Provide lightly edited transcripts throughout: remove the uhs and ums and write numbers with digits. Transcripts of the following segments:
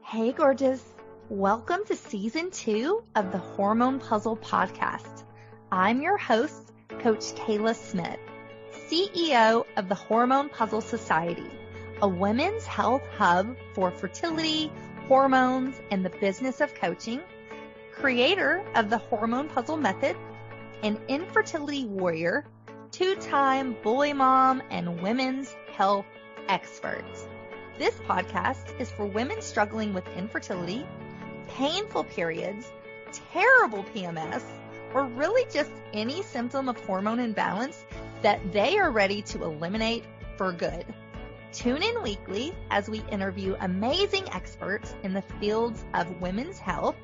Hey, gorgeous. Welcome to Season 2 of the Hormone P.U.Z.Z.L.E Podcast. I'm your host, Coach Kayla Smith, CEO of the Hormone P.U.Z.L.E Society, a women's health hub for fertility, hormones, and the business of coaching, creator of the Hormone P.U.Z.L.E method, an infertility warrior, two-time boy mom, and women's health expert. This podcast is for women struggling with infertility, painful periods, terrible PMS, or really just any symptom of hormone imbalance that they are ready to eliminate for good. Tune in weekly as we interview amazing experts in the fields of women's health,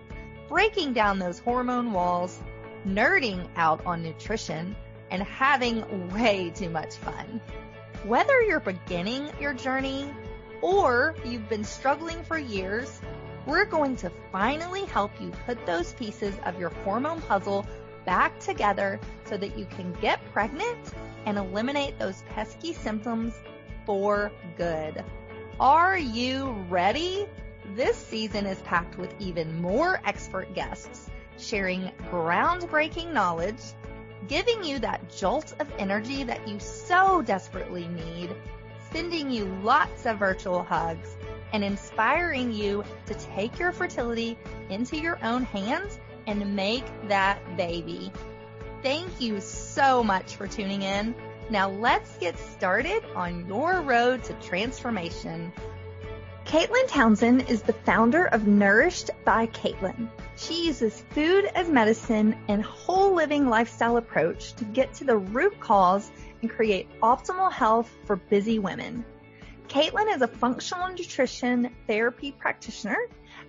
breaking down those hormone walls, nerding out on nutrition, and having way too much fun. Whether you're beginning your journey or you've been struggling for years, we're going to finally help you put those pieces of your hormone puzzle back together so that you can get pregnant and eliminate those pesky symptoms for good. Are you ready? This season is packed with even more expert guests sharing groundbreaking knowledge, giving you that jolt of energy that you so desperately need, sending you lots of virtual hugs, and inspiring you to take your fertility into your own hands and make that baby. Thank you so much for tuning in. Now let's get started on your road to transformation. Caitlin Townsend is the founder of Nourished by Caitlin. She uses food as medicine and whole living lifestyle approach to get to the root cause and create optimal health for busy women. Caitlin is a functional nutrition therapy practitioner,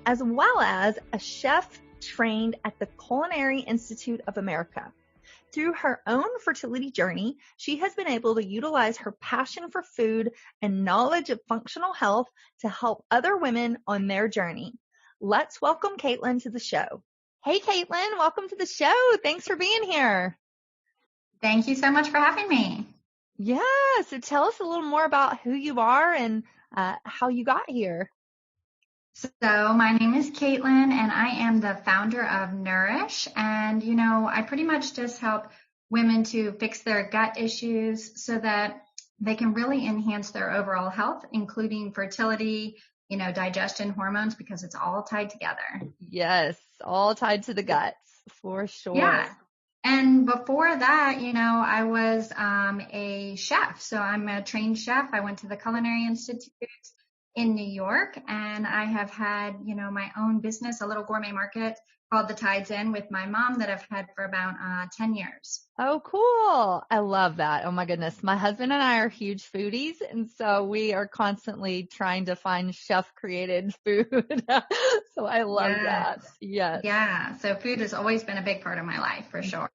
as well as a chef trained at the Culinary Institute of America. Through her own fertility journey, she has been able to utilize her passion for food and knowledge of functional health to help other women on their journey. Let's welcome Caitlin to the show. Hey, Caitlin, welcome to the show. Thanks for being here. Thank you so much for having me. Yeah, so tell us a little more about who you are and how you got here. So my name is Caitlin, and I am the founder of Nourish. And, I pretty much just help women to fix their gut issues so that they can really enhance their overall health, including fertility, digestion, hormones, because it's all tied together. Yes, all tied to the guts, for sure. Yeah. And before that, I was a chef. So I'm a trained chef. I went to the Culinary Institute in New York, and I have had, my own business, a little gourmet market called the Tides Inn with my mom that I've had for about 10 years. Oh, cool. I love that. Oh my goodness. My husband and I are huge foodies, and so we are constantly trying to find chef created food. So I love that. Yes. Yeah. So food has always been a big part of my life for sure.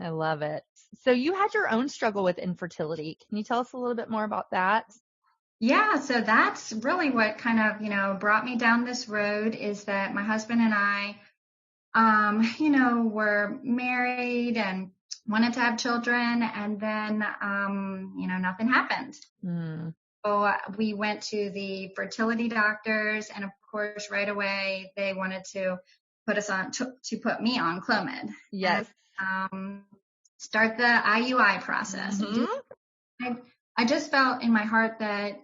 I love it. So you had your own struggle with infertility. Can you tell us a little bit more about that? Yeah, so that's really what kind of, brought me down this road is that my husband and I, were married and wanted to have children, and then, nothing happened. So we went to the fertility doctors, and of course, right away, they wanted to put us on, to put me on Clomid. Yes. And, start the IUI process. Mm-hmm. I just felt in my heart that,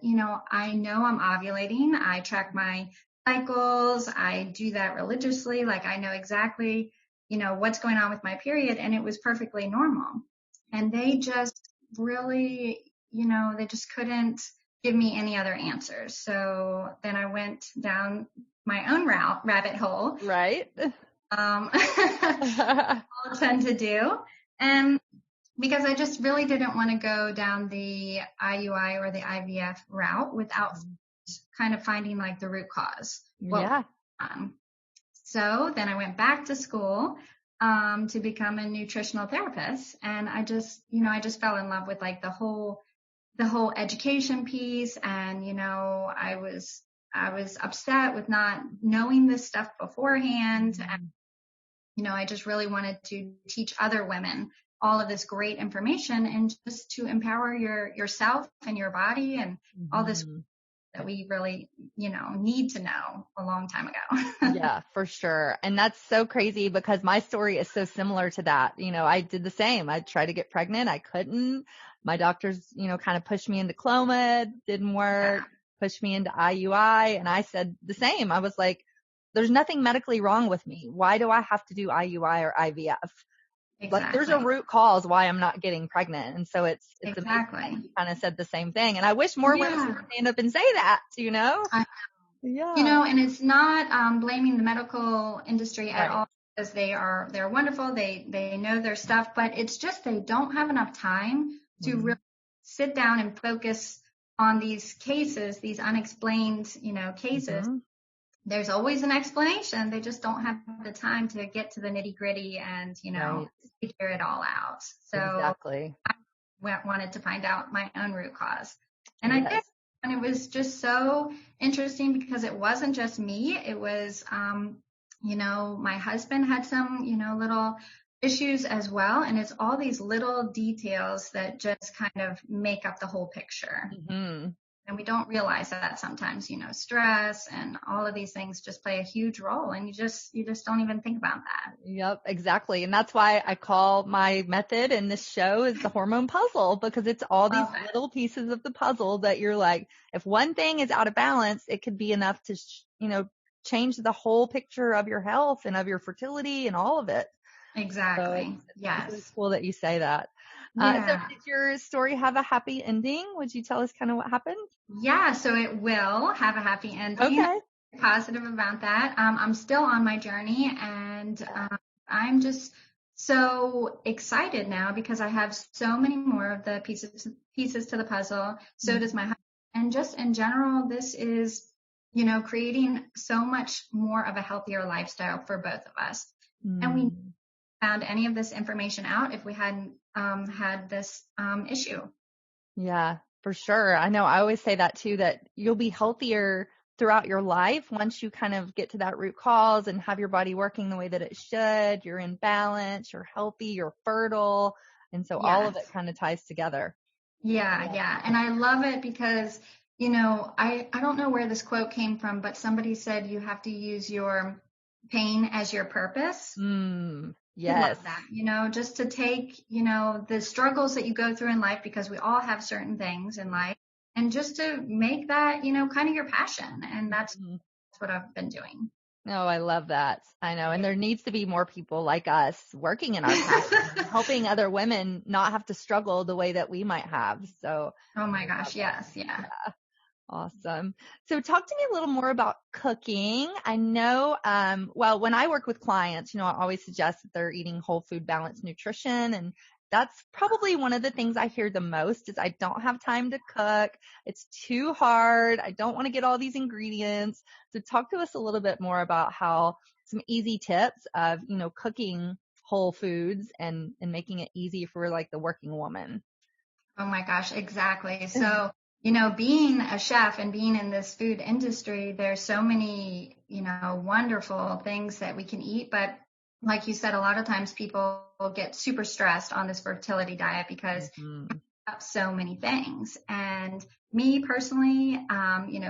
I know I'm ovulating. I track my cycles. I do that religiously. Like I know exactly, what's going on with my period, and it was perfectly normal. And they just really, they just couldn't give me any other answers. So then I went down my own rabbit hole. Right. All tend to do. And because I just really didn't want to go down the IUI or the IVF route without kind of finding like the root cause. Yeah. So then I went back to school to become a nutritional therapist, and I just fell in love with like the whole education piece, and I was upset with not knowing this stuff beforehand, and I just really wanted to teach other women all of this great information and just to empower yourself and your body and all this that we really, need to know a long time ago. Yeah, for sure. And that's so crazy because my story is so similar to that. I did the same. I tried to get pregnant. I couldn't. My doctors, kind of pushed me into Clomid, didn't work, pushed me into IUI. And I said the same. I was like, there's nothing medically wrong with me. Why do I have to do IUI or IVF? Exactly. Like there's a root cause why I'm not getting pregnant. And so it's exactly. amazing. You kind of said the same thing. And I wish more women would stand up and say that, And it's not blaming the medical industry at all, because they're wonderful. They know their stuff, but it's just they don't have enough time to really sit down and focus on these cases, these unexplained, cases. Mm-hmm. There's always an explanation. They just don't have the time to get to the nitty gritty and, figure it all out. So exactly. I wanted to find out my own root cause. And I did. And it was just so interesting because it wasn't just me. It was, my husband had some, little issues as well. And it's all these little details that just kind of make up the whole picture. Mm-hmm. And we don't realize that sometimes, stress and all of these things just play a huge role. And you just don't even think about that. Yep, exactly. And that's why I call my method in this show is the hormone puzzle, because it's all these little pieces of the puzzle that you're like, if one thing is out of balance, it could be enough to, change the whole picture of your health and of your fertility and all of it. Exactly. So it's really cool that you say that. So did your story have a happy ending? Would you tell us kind of what happened? Yeah, so it will have a happy ending. Okay. I'm positive about that. I'm still on my journey, and I'm just so excited now because I have so many more of the pieces to the puzzle. So does my husband. And just in general, this is, creating so much more of a healthier lifestyle for both of us. And we found any of this information out if we hadn't had this issue. Yeah, for sure. I know. I always say that too, that you'll be healthier throughout your life once you kind of get to that root cause and have your body working the way that it should. You're in balance, you're healthy, you're fertile. And so all of it kind of ties together. Yeah. And I love it because, I don't know where this quote came from, but somebody said you have to use your pain as your purpose. Yes. I love that, just to take, the struggles that you go through in life, because we all have certain things in life, and just to make that, kind of your passion. And that's what I've been doing. Oh, I love that. I know. And there needs to be more people like us working in our passion, helping other women not have to struggle the way that we might have. So. Oh my gosh. Yes. Yeah. Awesome. So talk to me a little more about cooking. I know, when I work with clients, I always suggest that they're eating whole food balanced nutrition. And that's probably one of the things I hear the most is I don't have time to cook. It's too hard. I don't want to get all these ingredients. So talk to us a little bit more about how some easy tips of, cooking whole foods and making it easy for like the working woman. Oh my gosh, exactly. So, being a chef and being in this food industry, there's so many, wonderful things that we can eat. But like you said, a lot of times people get super stressed on this fertility diet because so many things. And me personally,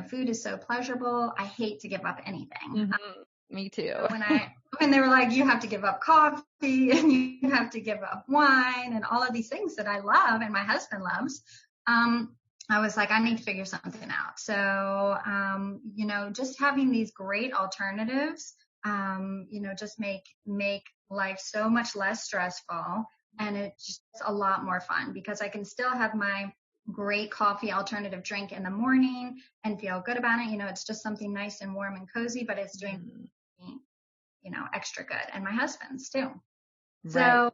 food is so pleasurable. I hate to give up anything. Me too. When they were like, you have to give up coffee and you have to give up wine and all of these things that I love and my husband loves, I was like, I need to figure something out. So, just having these great alternatives, just make life so much less stressful, and it's just a lot more fun because I can still have my great coffee alternative drink in the morning and feel good about it. It's just something nice and warm and cozy, but it's doing me, extra good, and my husband's too. Right. So,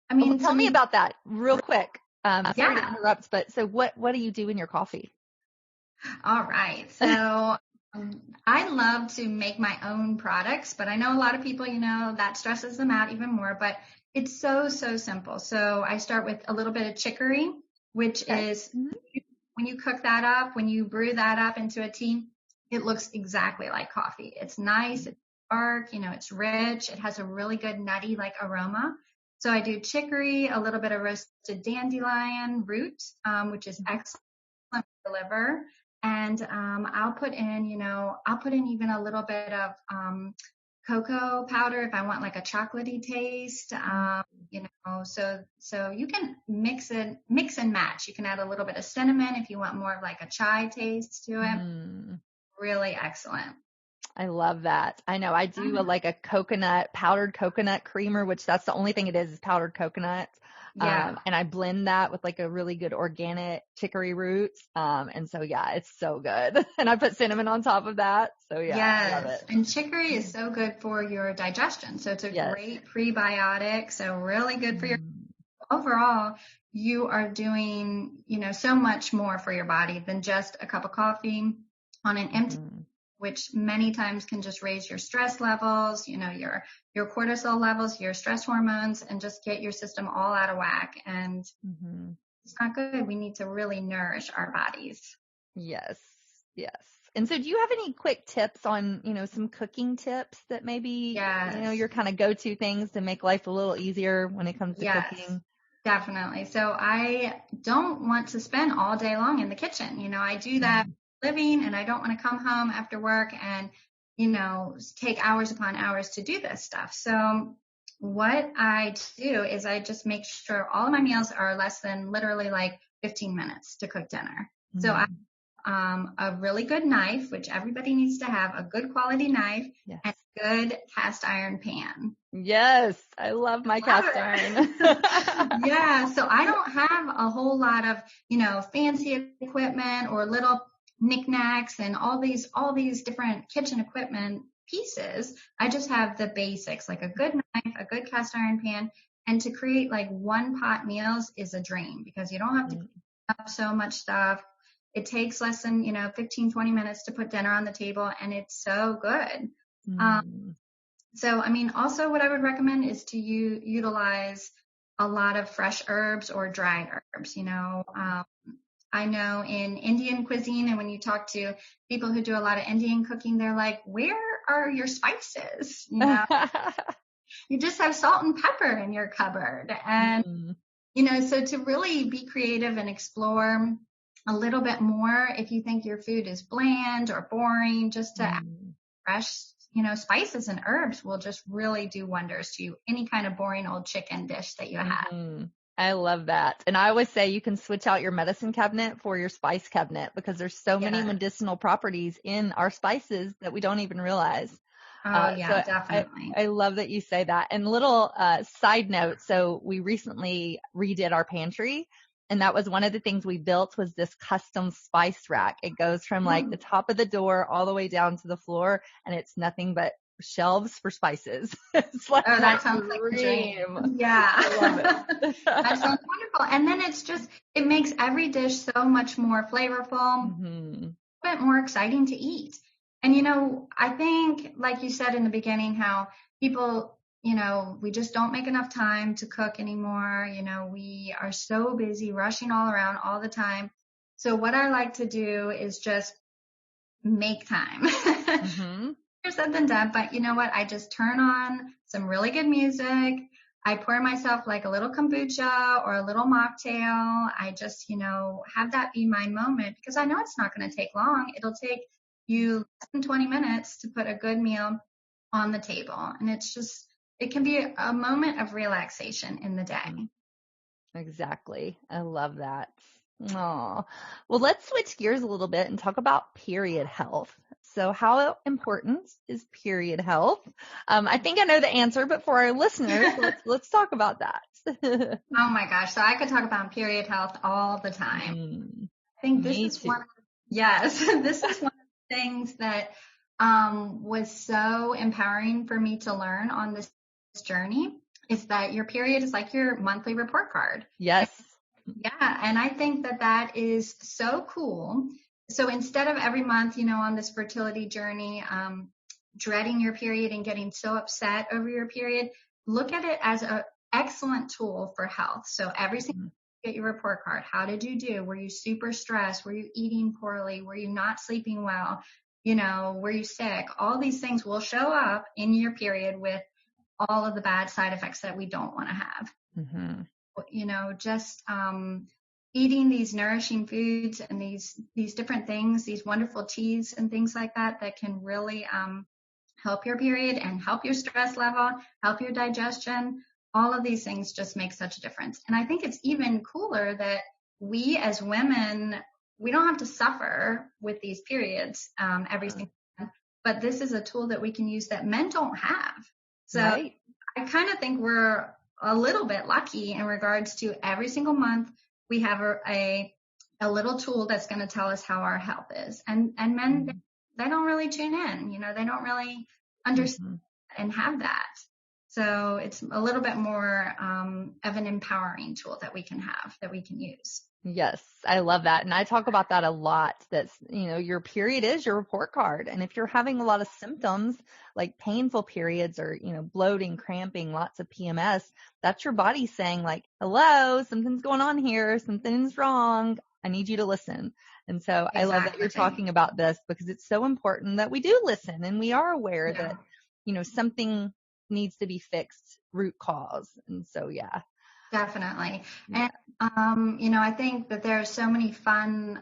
tell me about that real quick. Sorry to interrupt, but so what do you do in your coffee? All right. So I love to make my own products, but I know a lot of people, that stresses them out even more, but it's so, so simple. So I start with a little bit of chicory, which is when you cook that up, when you brew that up into a tea, it looks exactly like coffee. It's nice, it's dark, it's rich, it has a really good nutty like aroma. So I do chicory, a little bit of roasted dandelion root, which is excellent for the liver. And I'll put in even a little bit of cocoa powder if I want like a chocolatey taste. So you can mix and match. You can add a little bit of cinnamon if you want more of like a chai taste to it. Really excellent. I love that. I know I do like a powdered coconut creamer, which that's the only thing it is powdered coconut. Yeah. And I blend that with like a really good organic chicory roots. And so, yeah, it's so good. And I put cinnamon on top of that. So yeah, yes. I love it. And chicory is so good for your digestion. So it's a great prebiotic. So really good for your overall. You are doing, so much more for your body than just a cup of coffee on an empty, which many times can just raise your stress levels, your cortisol levels, your stress hormones, and just get your system all out of whack. And it's not good. We need to really nourish our bodies. Yes. Yes. And so do you have any quick tips on, some cooking tips that maybe, your kind of go-to things to make life a little easier when it comes to cooking? Definitely. So I don't want to spend all day long in the kitchen. I do that living, and I don't want to come home after work and, take hours upon hours to do this stuff. So what I do is I just make sure all of my meals are less than literally like 15 minutes to cook dinner. So I a really good knife, which everybody needs to have, a good quality knife, and a good cast iron pan. Yes, I love my cast iron. Yeah, so I don't have a whole lot of, fancy equipment or little knickknacks and all these different kitchen equipment pieces. I just have the basics, like a good knife, a good cast iron pan, and to create like one pot meals is a dream because you don't have to clean up so much stuff. It takes less than, 15, 20 minutes to put dinner on the table, and it's so good. Also what I would recommend is to utilize a lot of fresh herbs or dried herbs. I know in Indian cuisine, and when you talk to people who do a lot of Indian cooking, they're like, where are your spices? You just have salt and pepper in your cupboard. And, so to really be creative and explore a little bit more, if you think your food is bland or boring, just to add fresh, spices and herbs will just really do wonders to any kind of boring old chicken dish that you have. I love that. And I always say you can switch out your medicine cabinet for your spice cabinet because there's so many medicinal properties in our spices that we don't even realize. Definitely. I love that you say that. And little side note, so we recently redid our pantry, and that was one of the things we built was this custom spice rack. It goes from like the top of the door all the way down to the floor, and it's nothing but shelves for spices. It's like that sounds like a dream. Yeah. I love it. That sounds wonderful. And then it makes every dish so much more flavorful, a bit more exciting to eat. And, I think, like you said in the beginning, how people, we just don't make enough time to cook anymore. We are so busy rushing all around all the time. So what I like to do is just make time. Easier said than done, but you know what? I just turn on some really good music. I pour myself like a little kombucha or a little mocktail. I just, have that be my moment because I know it's not going to take long. It'll take you less than 20 minutes to put a good meal on the table. And it can be a moment of relaxation in the day. Exactly. I love that. Oh, well, let's switch gears a little bit and talk about period health. So how important is period health? I think I know the answer, but for our listeners, let's talk about that. Oh my gosh. So I could talk about period health all the time. I think this is one of the things that was so empowering for me to learn on this journey is that your period is like your monthly report card. Yes. Yeah. And I think that is so cool. So instead of every month, on this fertility journey, dreading your period and getting so upset over your period, look at it as an excellent tool for health. So every single time you get your report card, how did you do? Were you super stressed? Were you eating poorly? Were you not sleeping well? Were you sick? All these things will show up in your period with all of the bad side effects that we don't want to have. eating these nourishing foods and these different things, these wonderful teas and things like that can really help your period and help your stress level, help your digestion. All of these things just make such a difference. And I think it's even cooler that we as women, we don't have to suffer with these periods every single month, but this is a tool that we can use that men don't have. So right. I kind of think we're a little bit lucky in regards to every single month we have a little tool that's going to tell us how our health is. And men, they don't really tune in, they don't really understand and have that. So it's a little bit more of an empowering tool that we can have, that we can use. Yes, I love that. And I talk about that a lot. That's, your period is your report card. And if you're having a lot of symptoms like painful periods or, bloating, cramping, lots of PMS, that's your body saying like, hello, something's going on here. Something's wrong. I need you to listen. And so I love that you're talking about this because it's so important that we do listen and we are aware that, something needs to be fixed, root cause. And so, yeah. Definitely. And, I think that there are so many fun,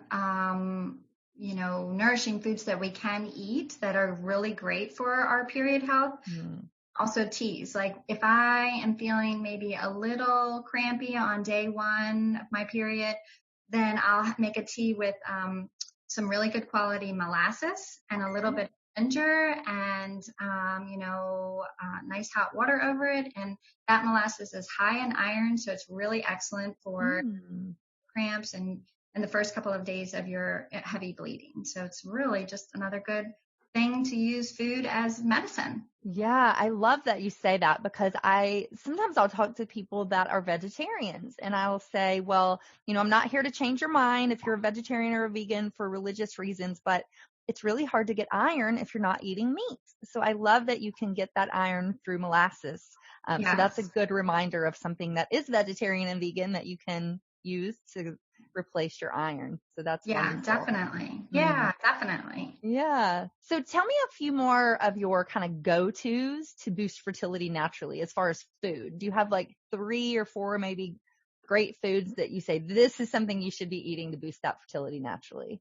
nourishing foods that we can eat that are really great for our period health. Also teas. Like if I am feeling maybe a little crampy on day one of my period, then I'll make a tea with some really good quality molasses and a little bit of ginger and, nice hot water over it. And that molasses is high in iron, so it's really excellent for cramps and the first couple of days of your heavy bleeding. So it's really just another good thing to use food as medicine. Yeah, I love that you say that because sometimes I'll talk to people that are vegetarians and I will say, well, I'm not here to change your mind if you're a vegetarian or a vegan for religious reasons, but it's really hard to get iron if you're not eating meat. So I love that you can get that iron through molasses. So that's a good reminder of something that is vegetarian and vegan that you can use to replace your iron. So that's wonderful. Definitely. Yeah, definitely. Yeah. So tell me a few more of your kind of go-tos to boost fertility naturally as far as food. Do you have like 3 or 4 maybe great foods that you say this is something you should be eating to boost that fertility naturally?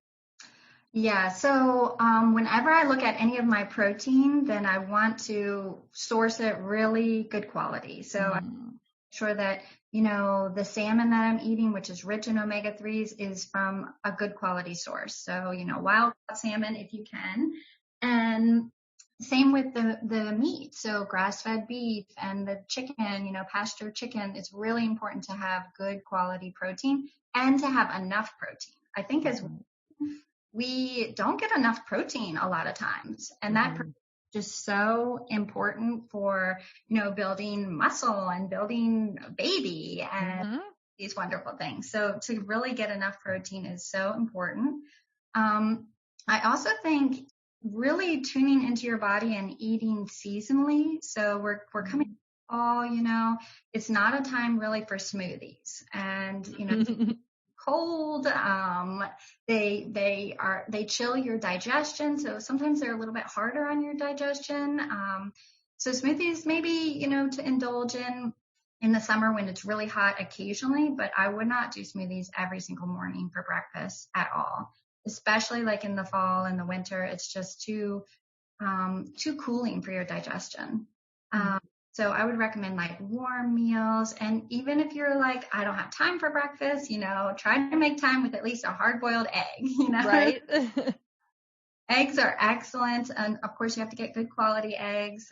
Yeah. So whenever I look at any of my protein, then I want to source it really good quality. So I make sure that, the salmon that I'm eating, which is rich in omega-3s, is from a good quality source. So, wild salmon if you can. And same with the meat. So grass-fed beef and the chicken, pasture chicken, it's really important to have good quality protein and to have enough protein. I think as we don't get enough protein a lot of times, and that is just so important for, building muscle and building a baby and these wonderful things. So to really get enough protein is so important. I also think really tuning into your body and eating seasonally. So we're coming fall, it's not a time really for smoothies and, cold. They chill your digestion. So sometimes they're a little bit harder on your digestion. So smoothies maybe, to indulge in the summer when it's really hot occasionally, but I would not do smoothies every single morning for breakfast at all, especially like in the fall and the winter. It's just too cooling for your digestion. So I would recommend like warm meals. And even if you're like, I don't have time for breakfast, try to make time with at least a hard-boiled egg, Right. Eggs are excellent. And of course you have to get good quality eggs.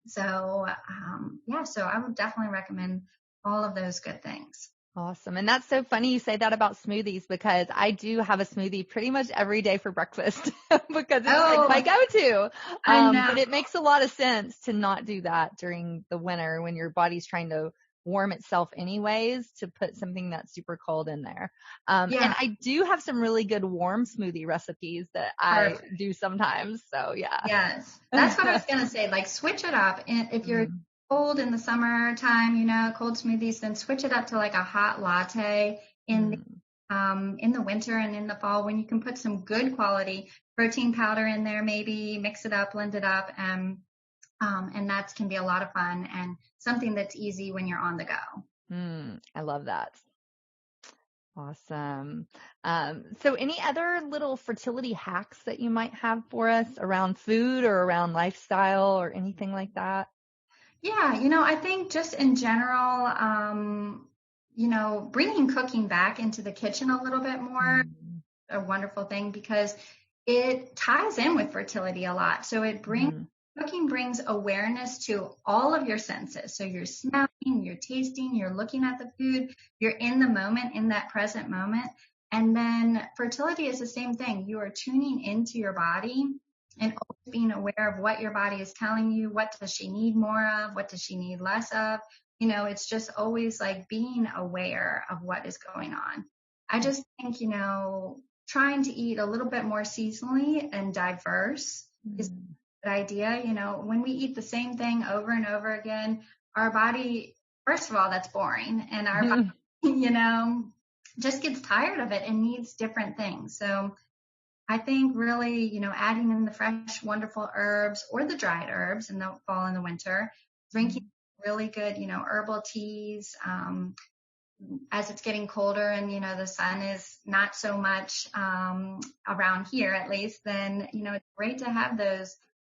So I would definitely recommend all of those good things. Awesome. And that's so funny you say that about smoothies because I do have a smoothie pretty much every day for breakfast because it's like my go-to. But it makes a lot of sense to not do that during the winter when your body's trying to warm itself anyways, to put something that's super cold in there. And I do have some really good warm smoothie recipes that I do sometimes. So yeah. Yes. That's what I was going to say. Like switch it up. And if you're cold in the summertime, cold smoothies, then switch it up to like a hot latte in the winter and in the fall when you can put some good quality protein powder in there, maybe mix it up, blend it up. And that can be a lot of fun and something that's easy when you're on the go. I love that. Awesome. So any other little fertility hacks that you might have for us around food or around lifestyle or anything like that? Yeah, I think just in general, bringing cooking back into the kitchen a little bit more, a wonderful thing because it ties in with fertility a lot. So cooking brings awareness to all of your senses. So you're smelling, you're tasting, you're looking at the food, you're in the moment, in that present moment. And then fertility is the same thing. You are tuning into your body and always being aware of what your body is telling you. What does she need more of? What does she need less of? It's just always like being aware of what is going on. I just think, trying to eat a little bit more seasonally and diverse is a good idea. When we eat the same thing over and over again, our body, first of all, that's boring. And our body, just gets tired of it and needs different things. So I think really, adding in the fresh, wonderful herbs or the dried herbs in the fall and the winter, drinking really good, herbal teas, as it's getting colder and, the sun is not so much, around here at least, then, it's great to have those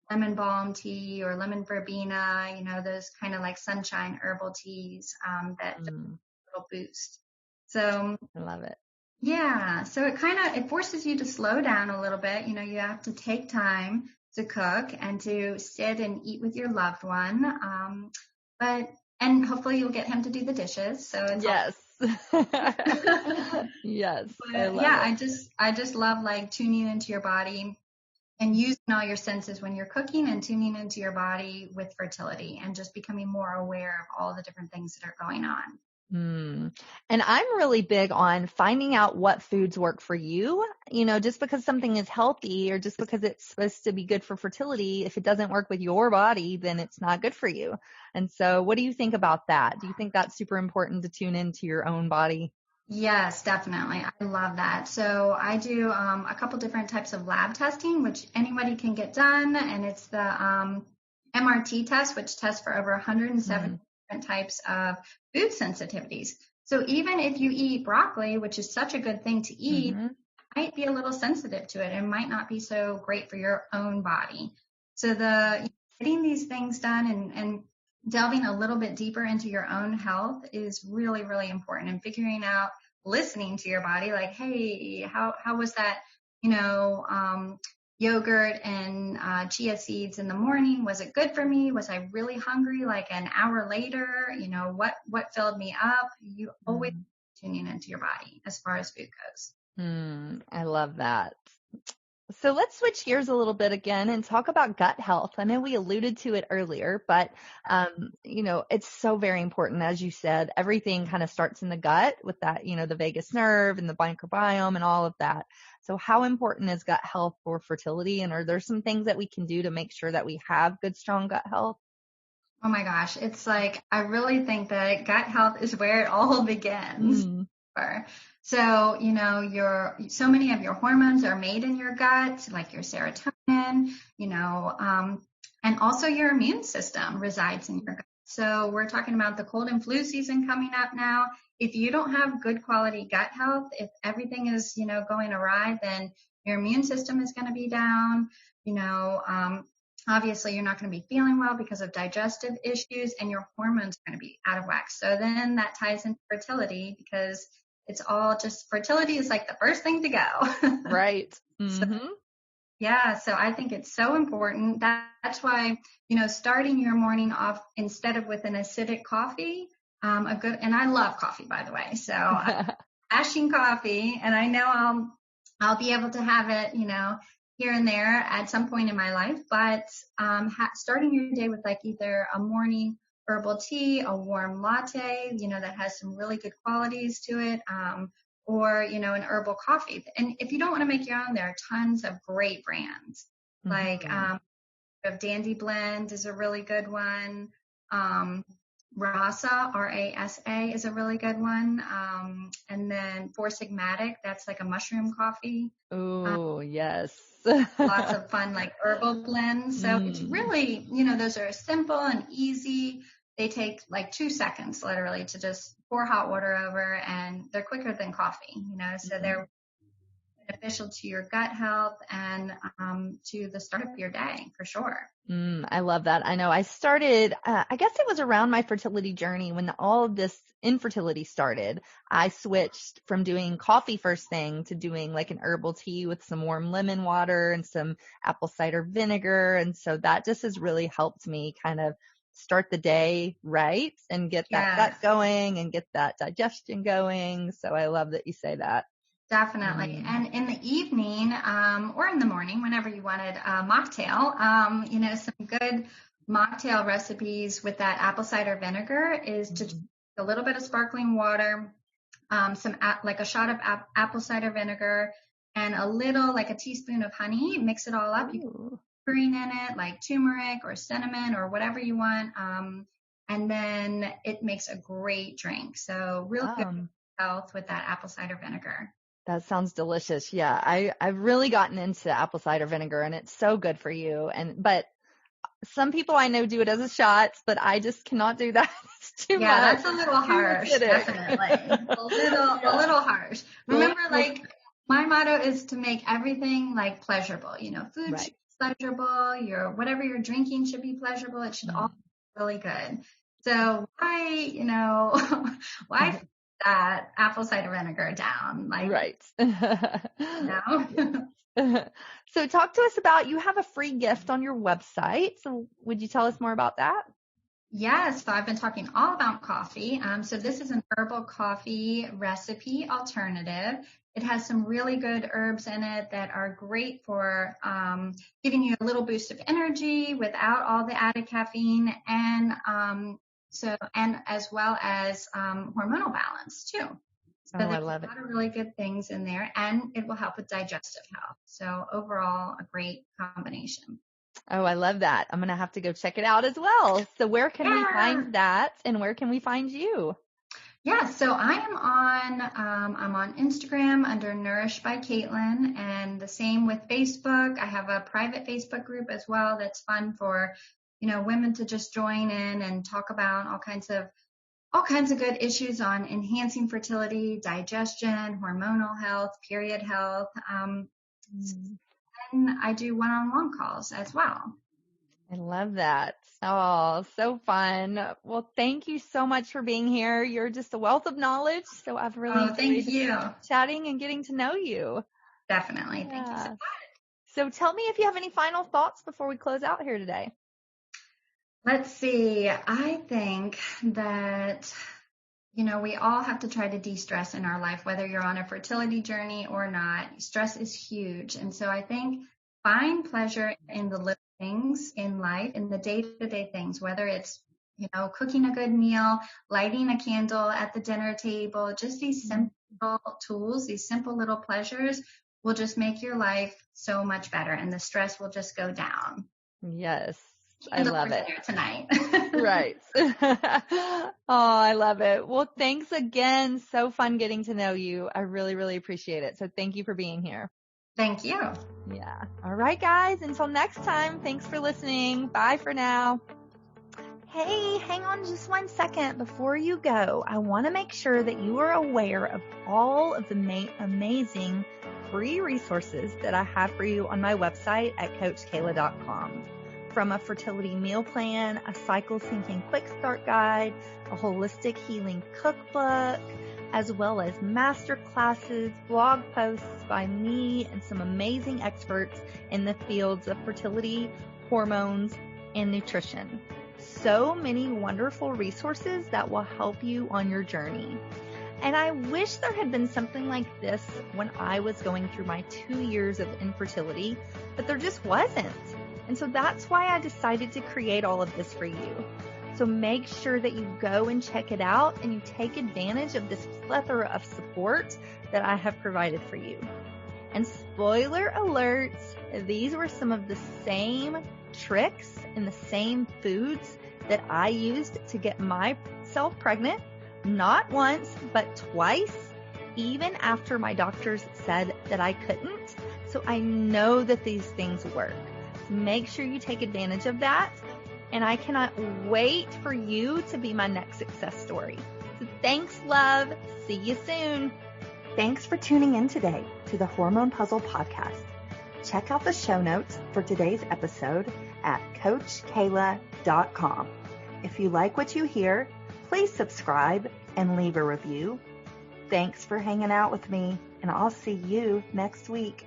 lemon balm tea or lemon verbena, those kind of like sunshine herbal teas, that just a little boost. So I love it. Yeah. So it forces you to slow down a little bit. You have to take time to cook and to sit and eat with your loved one. And hopefully you'll get him to do the dishes. So it's yes. Yes. I just love like tuning into your body and using all your senses when you're cooking and tuning into your body with fertility and just becoming more aware of all the different things that are going on. And I'm really big on finding out what foods work for you. Just because something is healthy or just because it's supposed to be good for fertility, if it doesn't work with your body, then it's not good for you. And so what do you think about that? Do you think that's super important to tune into your own body? Yes, definitely. I love that. So I do a couple different types of lab testing, which anybody can get done. And it's the MRT test, which tests for over 107 different types of food sensitivities. So even if you eat broccoli, which is such a good thing to eat, you might be a little sensitive to it and might not be so great for your own body. So getting these things done and delving a little bit deeper into your own health is really, really important, and figuring out, listening to your body, like, hey, how was that, yogurt and chia seeds in the morning? Was it good for me? Was I really hungry like an hour later? What filled me up? You always tuning into your body as far as food goes. I love that. So let's switch gears a little bit again and talk about gut health. I know we alluded to it earlier, but, it's so very important. As you said, everything kind of starts in the gut with that, the vagus nerve and the microbiome and all of that. So how important is gut health for fertility? And are there some things that we can do to make sure that we have good, strong gut health? Oh my gosh. It's like, I really think that gut health is where it all begins. So, so many of your hormones are made in your gut, like your serotonin, and also your immune system resides in your gut. So we're talking about the cold and flu season coming up now. If you don't have good quality gut health, if everything is, going awry, then your immune system is going to be down, obviously you're not going to be feeling well because of digestive issues, and your hormones are going to be out of whack. So then that ties into fertility, because it's all just, fertility is like the first thing to go. Right. So I think it's so important. That's why, starting your morning off instead of with an acidic coffee, and I love coffee, by the way. So ashing coffee, and I know I'll be able to have it, here and there at some point in my life, but starting your day with like either a morning herbal tea, a warm latte, that has some really good qualities to it, or, an herbal coffee. And if you don't want to make your own, there are tons of great brands. Like, Dandy Blend is a really good one. Rasa, R-A-S-A, is a really good one. And then Four Sigmatic, that's like a mushroom coffee. Oh, yes. Lots of fun, like herbal blends. So it's really, those are simple and easy. they take like 2 seconds literally to just pour hot water over, and they're quicker than coffee, so they're beneficial to your gut health and to the start of your day for sure. I love that. I know I started, I guess it was around my fertility journey when all of this infertility started. I switched from doing coffee first thing to doing like an herbal tea with some warm lemon water and some apple cider vinegar. And so that just has really helped me kind of start the day right and get that gut going and get that digestion going. So I love that you say that. Definitely. And in the evening, or in the morning, whenever you wanted a mocktail, some good mocktail recipes with that apple cider vinegar is to just a little bit of sparkling water, like a shot of apple cider vinegar, and a little, like a teaspoon of honey. Mix it all up. You can put green in it, like turmeric or cinnamon or whatever you want. And then it makes a great drink. So real good health with that apple cider vinegar. That sounds delicious. Yeah, I've really gotten into apple cider vinegar, and it's so good for you. But some people I know do it as a shot, but I just cannot do that. It's too much. Yeah, that's a little harsh, definitely. A little harsh. Remember, like, my motto is to make everything like pleasurable. Food should be pleasurable. Whatever you're drinking should be pleasurable. It should all be really good. So why that apple cider vinegar down? So talk to us about, you have a free gift on your website. So would you tell us more about that? Yes. So I've been talking all about coffee. So this is an herbal coffee recipe alternative. It has some really good herbs in it that are great for giving you a little boost of energy without all the added caffeine, and as well as hormonal balance too. So there's I love a lot of really good things in there, and it will help with digestive health. So overall, a great combination. Oh, I love that. I'm going to have to go check it out as well. So where can we find that, and where can we find you? Yeah, so I'm on Instagram under Nourish by Caitlin, and the same with Facebook. I have a private Facebook group as well that's fun for women to just join in and talk about all kinds of good issues on enhancing fertility, digestion, hormonal health, period health. And I do one-on-one calls as well. I love that. Oh, so fun. Well, thank you so much for being here. You're just a wealth of knowledge. So I've really enjoyed chatting and getting to know you. Definitely. Yeah. Thank you so much. So tell me if you have any final thoughts before we close out here today. Let's see. I think that, we all have to try to de-stress in our life, whether you're on a fertility journey or not. Stress is huge. And so I think find pleasure in the little things in life, in the day-to-day things, whether it's, cooking a good meal, lighting a candle at the dinner table, just these simple tools, these simple little pleasures will just make your life so much better, and the stress will just go down. Yes. I love it. Tonight. Right. Oh, I love it. Well, thanks again. So fun getting to know you. I really, really appreciate it. So thank you for being here. Thank you. Yeah. All right, guys. Until next time, thanks for listening. Bye for now. Hey, hang on just 1 second before you go. I want to make sure that you are aware of all of the amazing free resources that I have for you on my website at CoachKayla.com. From a fertility meal plan, a cycle syncing quick start guide, a holistic healing cookbook, as well as master classes, blog posts by me and some amazing experts in the fields of fertility, hormones, and nutrition. So many wonderful resources that will help you on your journey. And I wish there had been something like this when I was going through my 2 years of infertility, but there just wasn't. And so that's why I decided to create all of this for you. So make sure that you go and check it out and you take advantage of this plethora of support that I have provided for you. And spoiler alert, these were some of the same tricks and the same foods that I used to get myself pregnant, not once, but twice, even after my doctors said that I couldn't. So I know that these things work. Make sure you take advantage of that. and I cannot wait for you to be my next success story. So thanks, love. See you soon. Thanks for tuning in today to the Hormone Puzzle Podcast. Check out the show notes for today's episode at CoachKayla.com. If you like what you hear, please subscribe and leave a review. Thanks for hanging out with me, and I'll see you next week.